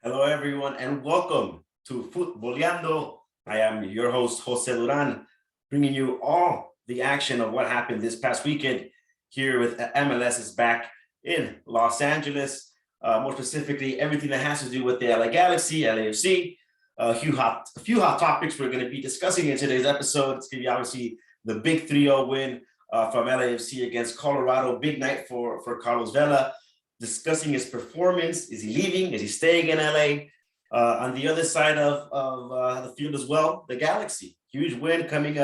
Hello, everyone, and welcome to Futboliando. I am your host, Jose Duran, bringing you all the action of what happened this past weekend here with MLS is back in Los Angeles. More specifically, everything that has to do with the LA Galaxy, LAFC. A few hot topics we're going to be discussing in today's episode. It's going to be obviously the big 3-0 win from LAFC against Colorado. Big night for Carlos Vela, discussing his performance. Is he leaving? Is he staying in LA? On the other side of the field as well, the Galaxy. Huge win coming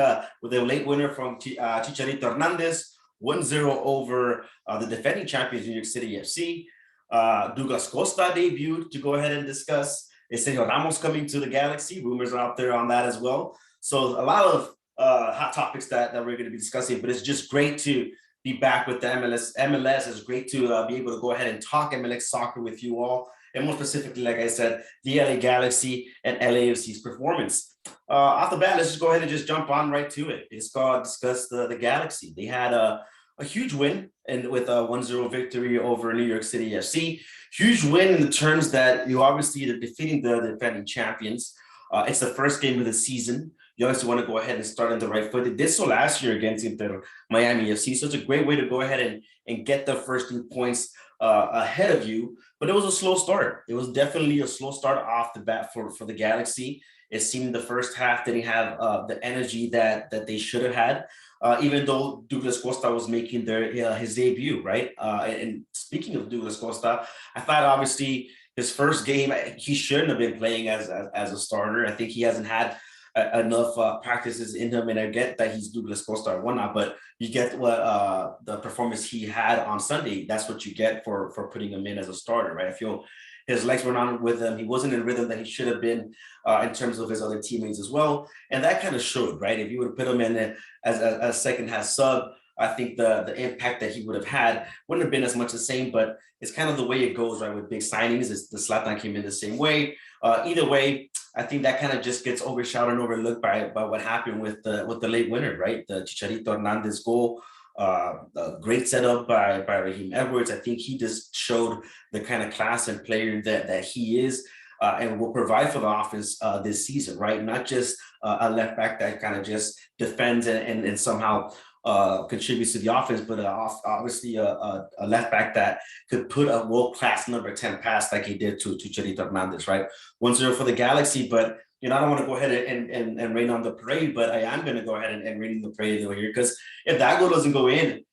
with a late winner from Chicharito Hernandez, 1-0 over the defending champions, New York City FC. Douglas Costa debuted to go ahead and discuss. Is Sergio Ramos coming to the Galaxy? Rumors are out there on that as well. So a lot of hot topics that we're going to be discussing, but it's just great to be back with the MLS. MLS is great to be able to go ahead and talk MLS soccer with you all. And more specifically, like I said, the LA Galaxy and LAFC's performance. Off the bat, let's just go ahead and just jump on right to it. It's called discuss the Galaxy. They had a huge win and with a 1-0 victory over New York City FC. Huge win in the terms that you obviously are defeating the defending champions. It's the first game of the season. You obviously want to go ahead and start on the right foot. They did so last year against Inter Miami FC. So it's a great way to go ahead and get the first 2 points ahead of you. But it was a slow start. It was definitely a slow start off the bat for the Galaxy. It seemed the first half didn't have the energy that they should have had, even though Douglas Costa was making his debut, right? And speaking of Douglas Costa, I thought obviously his first game, he shouldn't have been playing as a starter. I think he hasn't had enough practices in him, and I get that he's Douglas Costa or whatnot, but you get what the performance he had on Sunday. That's what you get for putting him in as a starter, right? I feel his legs were not with him. He wasn't in rhythm that he should have been in terms of his other teammates as well, and that kind of showed, right? If you would have put him in as a second half sub, I think the impact that he would have had wouldn't have been as much the same, but it's kind of the way it goes, right? With big signings, the Zlatan came in the same way. Either way, I think that kind of just gets overshadowed and overlooked by what happened with the late winner, right? The Chicharito Hernandez goal, a great setup by Raheem Edwards. I think he just showed the kind of class and player that he is. And will provide for the offense this season, right? Not just a left back that kind of just defends and somehow contributes to the offense, but obviously a left back that could put a world-class number 10 pass like he did to Chicharito Hernandez, right? 1-0 for the Galaxy, but I don't want to go ahead and rain on the parade, but I am going to go ahead and rain on the parade over here, because if that goal doesn't go in,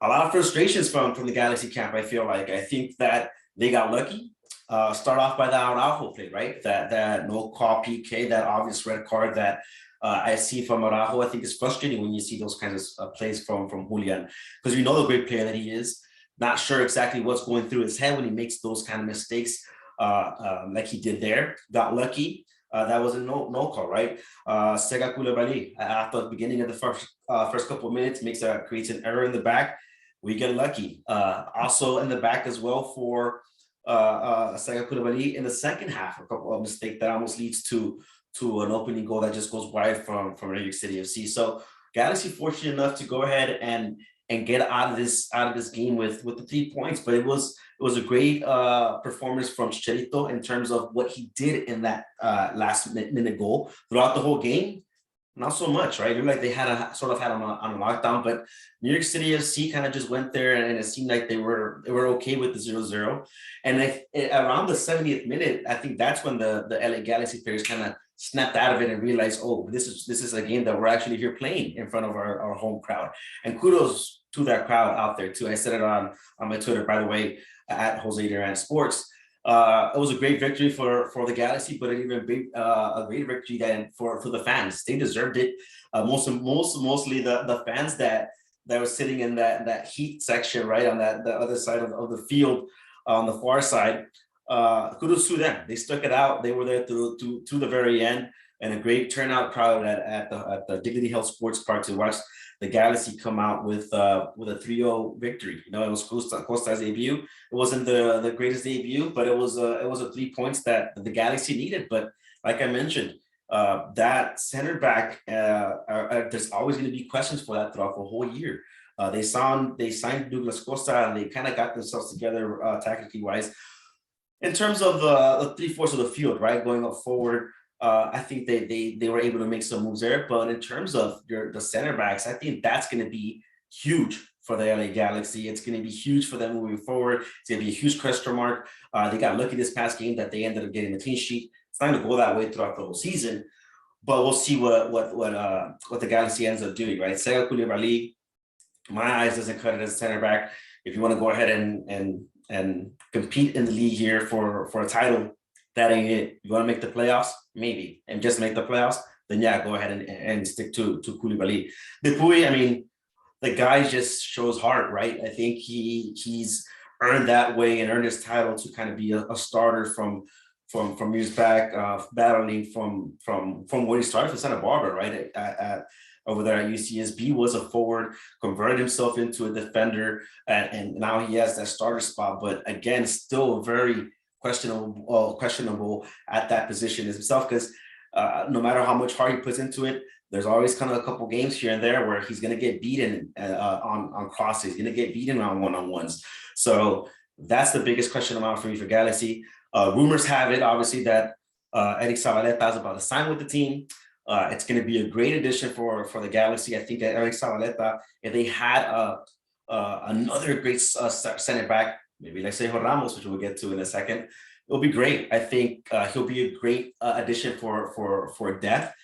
a lot of frustrations from the Galaxy camp, I feel like. I think that they got lucky. Start off by the Araujo play, right? That no call PK, that obvious red card that I see from Araujo. I think it's frustrating when you see those kinds of plays from Julian, because we know the great player that he is. Not sure exactly what's going through his head when he makes those kind of mistakes, like he did there. Got lucky. That was a no call, right? Sega Koulibaly, after the beginning of the first couple of minutes, creates an error in the back. We get lucky. Also in the back as well for Sega Koulibaly in the second half, a couple of mistakes that almost leads to an opening goal that just goes wide from New York City FC. So Galaxy fortunate enough to go ahead and get out of this game with the 3 points. But it was a great performance from Chicharito in terms of what he did in that last minute goal. Throughout the whole game, not so much, right? It looked like they had on a lockdown, but New York City FC kind of just went there, and it seemed like they were okay with the 0-0. And around the 70th minute, I think that's when the LA Galaxy players kind of snapped out of it and realized, oh, this is a game that we're actually here playing in front of our home crowd. And kudos to that crowd out there too. I said it on my Twitter, by the way, at Jose Duran Sports. It was a great victory for the Galaxy, but a great victory then for the fans. They deserved it. Mostly the fans that were sitting in that heat section, right on the other side of the field, on the far side. Kudos to them. They stuck it out. They were there to the very end, and a great turnout crowd at the Dignity Health Sports Park to watch the Galaxy come out with a 3-0 victory. It was Costa's debut. It wasn't the greatest debut, but it was a 3 points that the Galaxy needed. But like I mentioned, that center back, there's always going to be questions for that throughout the whole year. They signed Douglas Costa, and they kind of got themselves together tactically wise. In terms of the three-fourths of the field, right, going up forward, I think they were able to make some moves there. But in terms of the center backs, I think that's going to be huge for the LA Galaxy. It's going to be huge for them moving forward. It's going to be a huge question mark. They got lucky this past game that they ended up getting a clean sheet. It's not going to go that way throughout the whole season, but we'll see what the Galaxy ends up doing, right? Sergio Ramos, my eyes, doesn't cut it as a center back. If you want to go ahead and compete in the league here for a title, that ain't it. You want to make the playoffs? Maybe. And just make the playoffs? Then yeah, go ahead and stick to Koulibaly. Dupuy, I mean, the guy just shows heart, right? I think he's earned that way and earned his title to kind of be a starter from years back, battling from where he started for Santa Barbara, right? Over there at UCSB, was a forward, converted himself into a defender, and now he has that starter spot. But again, still very questionable at that position himself, because no matter how much heart he puts into it, there's always kind of a couple games here and there where he's going to get beaten on crosses, he's going to get beaten on one-on-ones. So that's the biggest question mark for me for Galaxy. Rumors have it, obviously, that Eric Zavaleta is about to sign with the team. It's going to be a great addition for the Galaxy. I think that Eric Zavaleta, if they had another great center back, maybe like Sergio Ramos, which we'll get to in a second, it'll be great. I think he'll be a great addition for depth.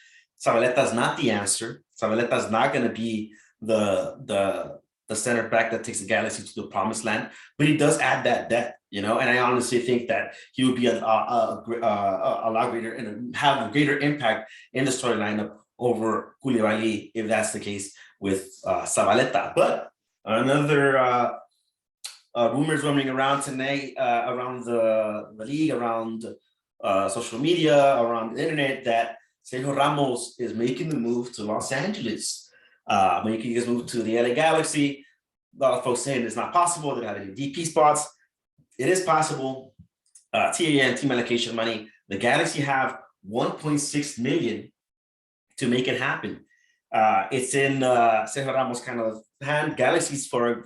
Zavaleta is not the answer. Zavaleta is not going to be the center back that takes the Galaxy to the promised land, but he does add that depth, you know. And I honestly think that he would be a lot greater and have a greater impact in the starting lineup over Koulibaly if that's the case with Zavaleta. But another rumors roaming around tonight, around the league, around social media, around the internet, that Sergio Ramos is making the move to Los Angeles, making his move to the LA Galaxy. A lot of folks saying it's not possible. They don't have any DP spots. It is possible. TAN, team allocation money. The Galaxy have 1.6 million to make it happen. It's in Sergio Ramos' kind of hand. Galaxy's for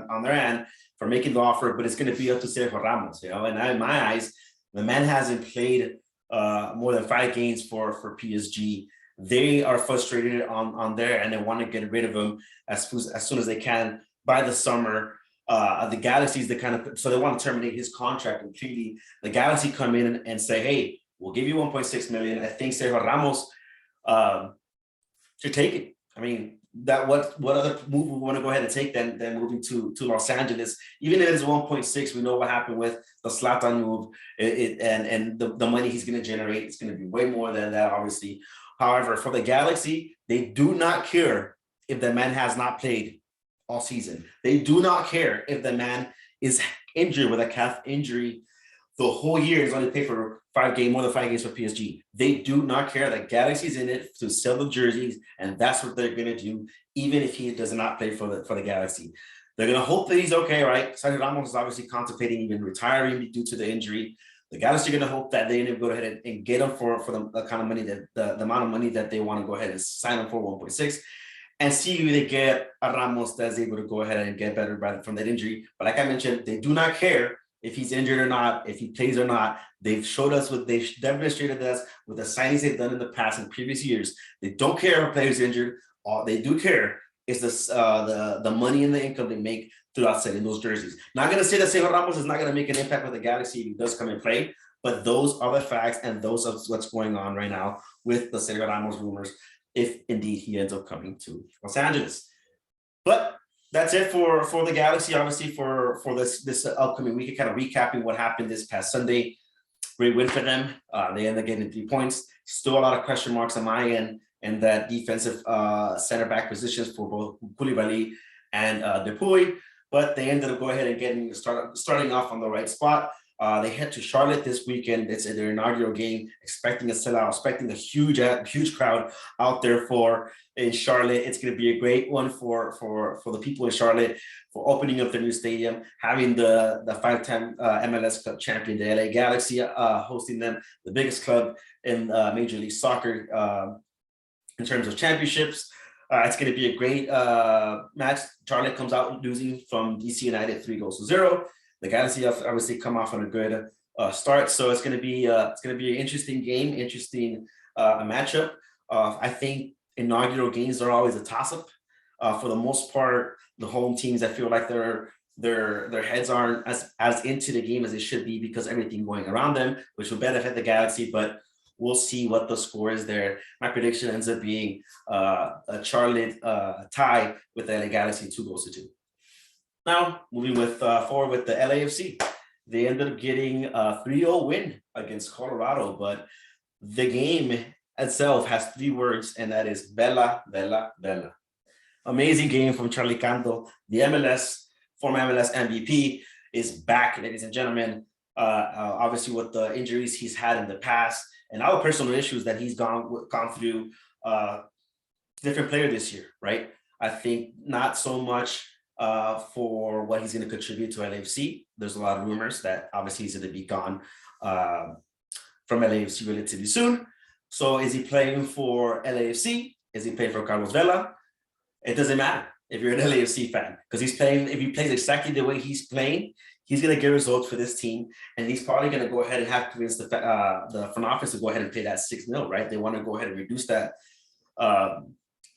on their hand for making the offer, but it's going to be up to Sergio Ramos, you know. And in my eyes, the man hasn't played more than 5 games for PSG. They are frustrated on there, and they want to get rid of him as soon as they can by the summer. The Galaxy's the kind of, so they want to terminate his contract completely. The Galaxy come in and say, hey, we'll give you 1.6 million. I think Sergio Ramos should take it. I mean, that what other move we want to go ahead and take than moving to Los Angeles? Even if it's 1.6, we know what happened with the Zlatan move, and the money he's going to generate is going to be way more than that, obviously. However, for the Galaxy, they do not care if the man has not played all season. They do not care if the man is injured with a calf injury the whole year. He's only played for more than 5 games for PSG. They do not care. The Galaxy's in it to sell the jerseys, and that's what they're going to do, even if he does not play for the Galaxy. They're going to hope that he's okay, right? Sergio Ramos is obviously contemplating even retiring due to the injury. The Galaxy are going to hope that they go ahead and get him for the kind of money that the amount of money that they want to go ahead and sign him for 1.6, and see if they get a Ramos that's able to go ahead and get better from that injury. But like I mentioned, they do not care if he's injured or not, if he plays or not. They've showed us they've demonstrated us with the signings they've done in the past and previous years. They don't care if a player's injured. All they do care is the money and the income they make throughout selling those jerseys. Not going to say that Sergio Ramos is not going to make an impact with the Galaxy if he does come and play, but those are the facts, and those are what's going on right now with the Sergio Ramos rumors, if indeed he ends up coming to Los Angeles. But that's it for the Galaxy, obviously, for this upcoming week. Kind of recapping what happened this past Sunday. Great win for them. They ended up getting 3 points. Still a lot of question marks on my end, and that defensive center back positions for both Koulibaly and Dupuy. But they ended up going ahead and starting off on the right spot. They head to Charlotte this weekend. It's their inaugural game, expecting a sellout, expecting a huge crowd out there in Charlotte. It's going to be a great one for the people in Charlotte, for opening up the new stadium, having the 5-time MLS Cup champion, the LA Galaxy, hosting them, the biggest club in Major League Soccer in terms of championships. It's going to be a great match. Charlotte comes out losing from DC United 3-0. The Galaxy obviously come off on a good start. So it's going to be an interesting game, interesting matchup. I think inaugural games are always a toss-up. For the most part, the home teams, I feel like their heads aren't as into the game as they should be because everything going around them, which will benefit the Galaxy. But we'll see what the score is there. My prediction ends up being a Charlotte tie with the LA Galaxy 2-2. Now, moving forward with the LAFC. They ended up getting a 3-0 win against Colorado, but the game itself has 3 words, and that is Vela, Vela, Vela. Amazing game from Charlie Canto. The former MLS MVP is back, ladies and gentlemen. Obviously, with the injuries he's had in the past and our personal issues that he's gone through, different player this year, right? I think not so much for what he's going to contribute to LAFC. There's a lot of rumors that obviously he's going to be gone from LAFC relatively soon. So is he playing for LAFC? Is he playing for Carlos Vela? It doesn't matter if you're an LAFC fan, because he's playing. If he plays exactly the way he's playing, he's going to get results for this team, and he's probably going to go ahead and have to convince the front office to go ahead and pay that $6 million, right? They want to go ahead and reduce that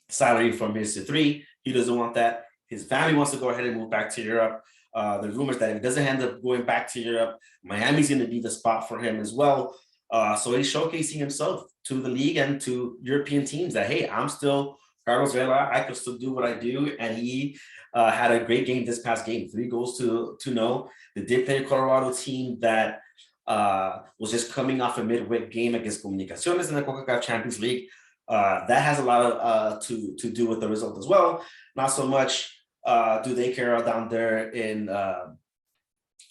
salary from his to 3. He doesn't want that. His family wants to go ahead and move back to Europe. There's rumors that if he doesn't end up going back to Europe, Miami's going to be the spot for him as well. So he's showcasing himself to the league and to European teams that, hey, I'm still Carlos Vela. I can still do what I do. And he had a great game this past game, 3 goals to no. They did play a Colorado team that was just coming off a midweek game against Comunicaciones in the CONCACAF Champions League. That has a lot to do with the result as well. Not so much do they care down there in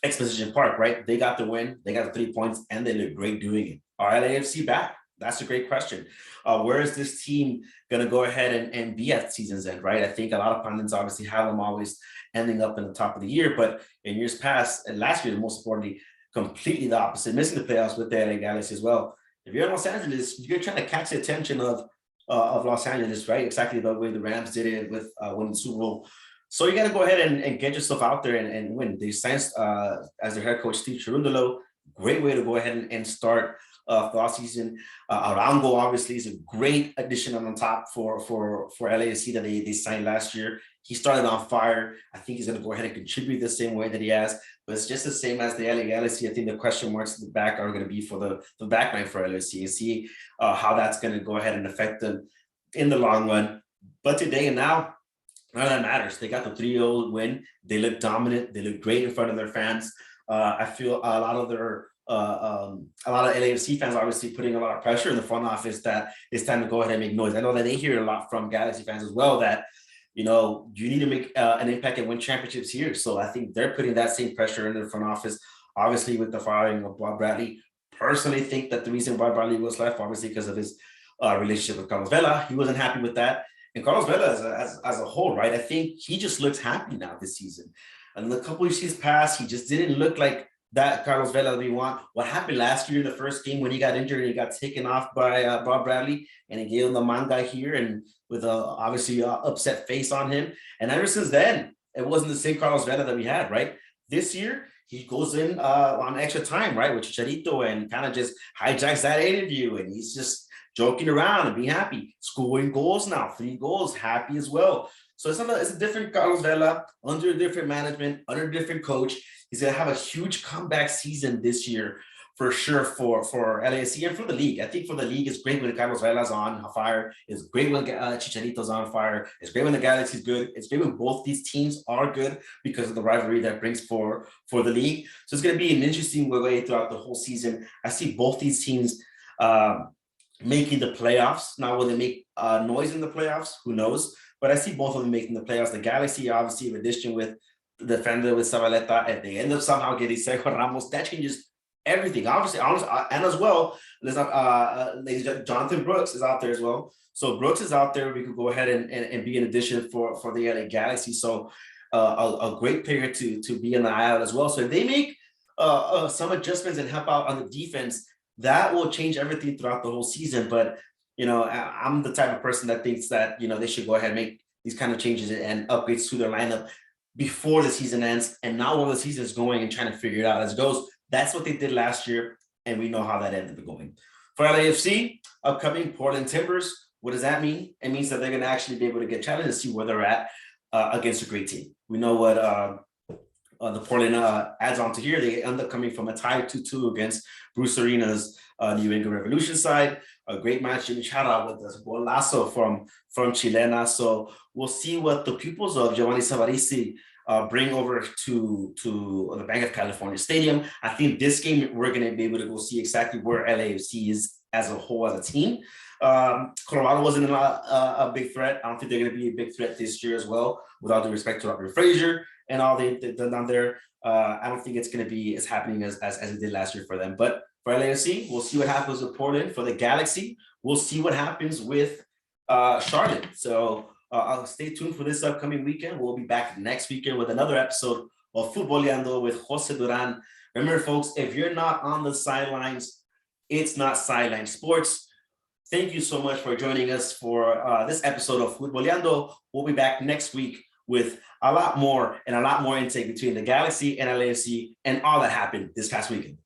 Exposition Park, right? They got the win, they got the 3 points, and they look great doing it. Are LAFC back? That's a great question. Where is this team going to go ahead and be at season's end, right? I think a lot of pundits obviously have them always ending up in the top of the year, but in years past, and last year, most importantly, completely the opposite, missing the playoffs with the LA Galaxy as well. If you're in Los Angeles, you're trying to catch the attention of Los Angeles, right? Exactly the way the Rams did it with winning the Super Bowl. So you got to go ahead and get yourself out there and win. They signed as their head coach, Steve Cherundolo. Great way to go ahead and start the offseason. Arango obviously is a great addition on top for LAFC that they signed last year. He started on fire. I think he's going to go ahead and contribute the same way that he has. But it's just the same as the LA Galaxy. I think the question marks in the back are going to be for the back line for LAFC and see how that's going to go ahead and affect them in the long run. But today and now, none of that matters. They got the 3-0 win. They look dominant. They look great in front of their fans. I feel a lot of LAFC fans obviously putting a lot of pressure in the front office that it's time to go ahead and make noise. I know that they hear a lot from Galaxy fans as well that, you know, you need to make an impact and win championships here. So I think they're putting that same pressure in the front office, obviously with the firing of Bob Bradley. Personally think that the reason Bob Bradley was left, obviously because of his relationship with Carlos Vela, he wasn't happy with that. And Carlos Vela as a whole, right? I think he just looks happy now this season. And the couple of seasons past, he just didn't look like that Carlos Vela we want. What happened last year in the first game when he got injured and he got taken off by Bob Bradley and he gave him the manga here and with obviously upset face on him. And ever since then, it wasn't the same Carlos Vela that we had, right? This year, he goes in on extra time, right, with Chicharito and kind of just hijacks that interview and he's just joking around and being happy, scoring goals now, 3 goals, happy as well. So it's a different Carlos Vela under a different management, under a different coach. He's going to have a huge comeback season this year for sure for LAFC and for the league. I think for the league, it's great when Carlos Vela's on fire. It's great when Chicharito's on fire. It's great when the Galaxy's good. It's great when both these teams are good because of the rivalry that brings for the league. So it's going to be an interesting way throughout the whole season. I see both these teams making the playoffs. Now, will they make noise in the playoffs? Who knows? But I see both of them making the playoffs. The Galaxy, obviously, in addition with the defender with Zabaleta, and they end up somehow getting Sergio Ramos. That changes everything. Obviously, and as well, Jonathan Brooks is out there as well. So Brooks is out there. We could go ahead and be an addition for the LA Galaxy. So a great player to be in the aisle as well. So if they make some adjustments and help out on the defense, that will change everything throughout the whole season. But, you know, I'm the type of person that thinks that, you know, they should go ahead and make these kind of changes and upgrades to their lineup before the season ends and not while the season is going and trying to figure it out as it goes. That's what they did last year, and we know how that ended up going. For LAFC, upcoming Portland Timbers, what does that mean? It means that they're going to actually be able to get challenged and see where they're at against a great team. We know what the Portland adds on to here. They end up coming from a tie 2-2 against Bruce Arena's New England Revolution side. A great match in Chara with the golazo from Chilena. So we'll see what the pupils of Giovanni Savarese bring over to the Bank of California Stadium. I think this game we're going to be able to go see exactly where LAFC is as a whole as a team. Colorado wasn't a big threat. I don't think they're going to be a big threat this year as well, without due respect to Robert Frazier and all they've done down there. I don't think it's going to be as happening as it did last year for them. But for LAFC, we'll see what happens with Portland. For the Galaxy, we'll see what happens with Charlotte. So I'll stay tuned for this upcoming weekend. We'll be back next weekend with another episode of Futboliando with Jose Duran. Remember, folks, if you're not on the sidelines, it's not sideline sports. Thank you so much for joining us for this episode of Futboliando. We'll be back next week with a lot more intake between the Galaxy and LAFC and all that happened this past weekend.